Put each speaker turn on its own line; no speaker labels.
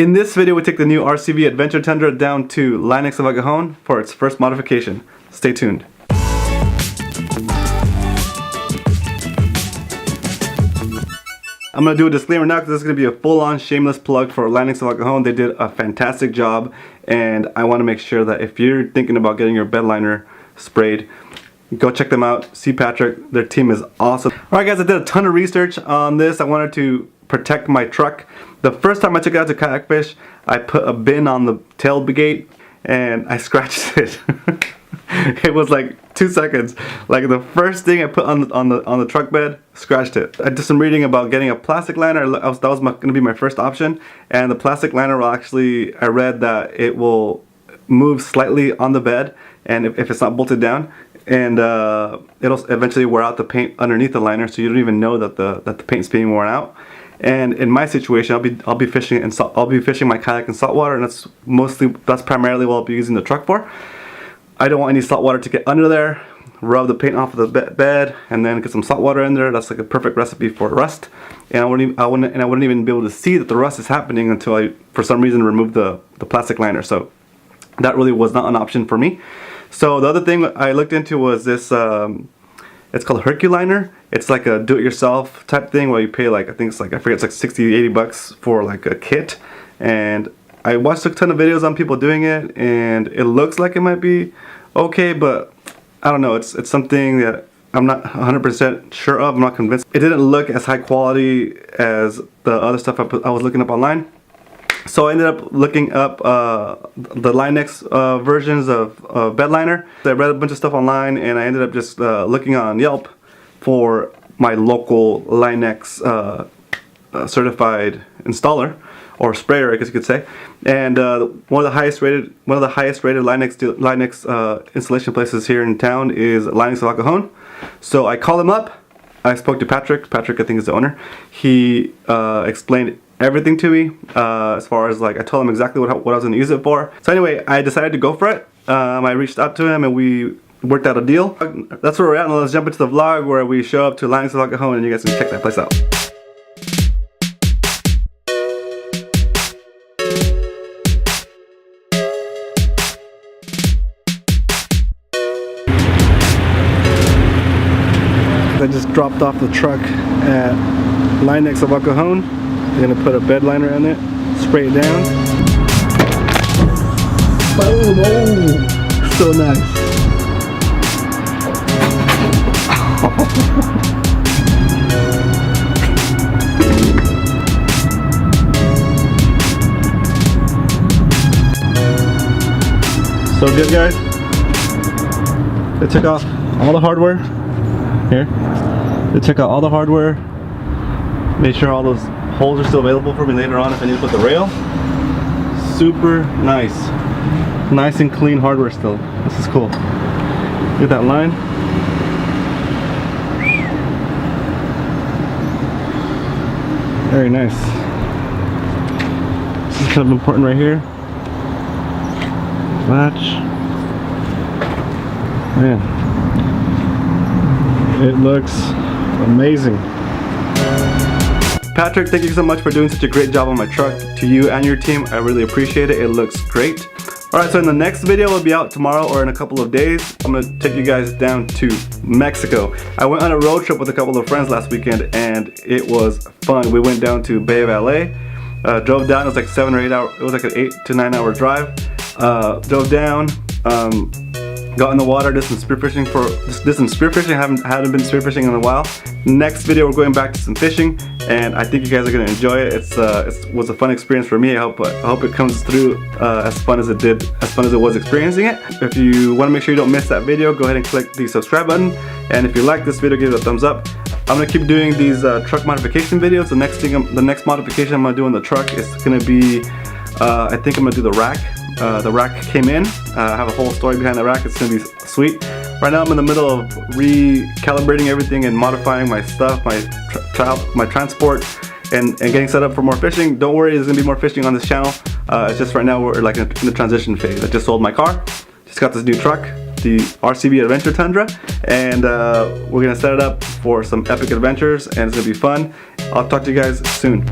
In this video, we take the new RCV Adventure Tundra down to Line-x Bedliner for its first modification. Stay tuned. I'm going to do a disclaimer now because this is going to be a full-on shameless plug for Line-x Bedliner. They did a fantastic job, and I want to make sure that if you're thinking about getting your bed liner sprayed, go check them out. See Patrick. Their team is awesome. Alright guys, I did a ton of research on this. I wanted to protect my truck. The first time I took it out to kayak fish, I put a bin on the tailgate and I scratched it. It was like 2 seconds. Like the first thing I put on the truck bed, scratched it. I did some reading about getting a plastic liner. That was going to be my first option, and the plastic liner will actually, I read that it will move slightly on the bed, and if it's not bolted down, and it'll eventually wear out the paint underneath the liner, so you don't even know that the paint's being worn out. And in my situation, I'll be fishing my kayak in salt water, and that's primarily what I'll be using the truck for. I don't want any salt water to get under there. Rub the paint off of the bed, and then get some salt water in there. That's like a perfect recipe for rust. And I wouldn't even be able to see that the rust is happening until I, for some reason, remove the plastic liner. So that really was not an option for me. So the other thing I looked into was this. It's called Herculiner. It's like a do-it-yourself type thing where you pay like, I forget, it's like 60, 80 bucks for like a kit. And I watched a ton of videos on people doing it, and it looks like it might be okay, but I don't know. It's something that I'm not 100% sure of. I'm not convinced. It didn't look as high quality as the other stuff I was looking up online. So I ended up looking up the Line-x versions of Bedliner. I read a bunch of stuff online, and I ended up just looking on Yelp for my local Line-x certified installer, or sprayer, I guess you could say. And one of the highest rated Line-x installation places here in town is Line-x Bedliner. So I called him up. I spoke to Patrick. Patrick, I think, is the owner. He explained everything to me, as far as like, I told him exactly what I was going to use it for. So anyway, I decided to go for it. I reached out to him and we worked out a deal. That's where we're at. Now let's jump into the vlog where we show up to Line-x Bedliner, and you guys can check that place out. I just dropped off the truck at Line-x Bedliner. I'm gonna put a bed liner in it, spray it down. Boom! Oh, so nice. So good, guys. They took off all the hardware. Here. They took out all the hardware. Made sure all those holes are still available for me later on if I need to put the rail. Super nice. Nice and clean hardware still. This is cool. Look at that line. Very nice. This is kind of important right here. Latch. Man. It looks amazing. Patrick, thank you so much for doing such a great job on my truck. To you and your team, I really appreciate it. It looks great. Alright, so in the next video, it'll be out tomorrow or in a couple of days. I'm going to take you guys down to Mexico. I went on a road trip with a couple of friends last weekend, and it was fun. We went down to Bay of LA, drove down. It was like 7 or 8 hour. It was like an 8 to 9 hour drive. Drove down. Got in the water, did some spearfishing. I hadn't been spearfishing in a while. Next video, we're going back to some fishing, and I think you guys are gonna enjoy it. It was a fun experience for me. I hope it comes through as fun as it was experiencing it. If you want to make sure you don't miss that video, go ahead and click the subscribe button. And if you like this video, give it a thumbs up. I'm gonna keep doing these truck modification videos. The next modification I'm gonna do on the truck is gonna be, I think I'm gonna do the rack. The rack came in. I have a whole story behind the rack. It's gonna be sweet. Right now I'm in the middle of recalibrating everything and modifying my stuff, my transport, and getting set up for more fishing. Don't worry, there's gonna be more fishing on this channel. It's just right now we're like in the transition phase. I just sold my car. Just got this new truck, the RCV Adventure Tundra, and we're gonna set it up for some epic adventures, and it's gonna be fun. I'll talk to you guys soon.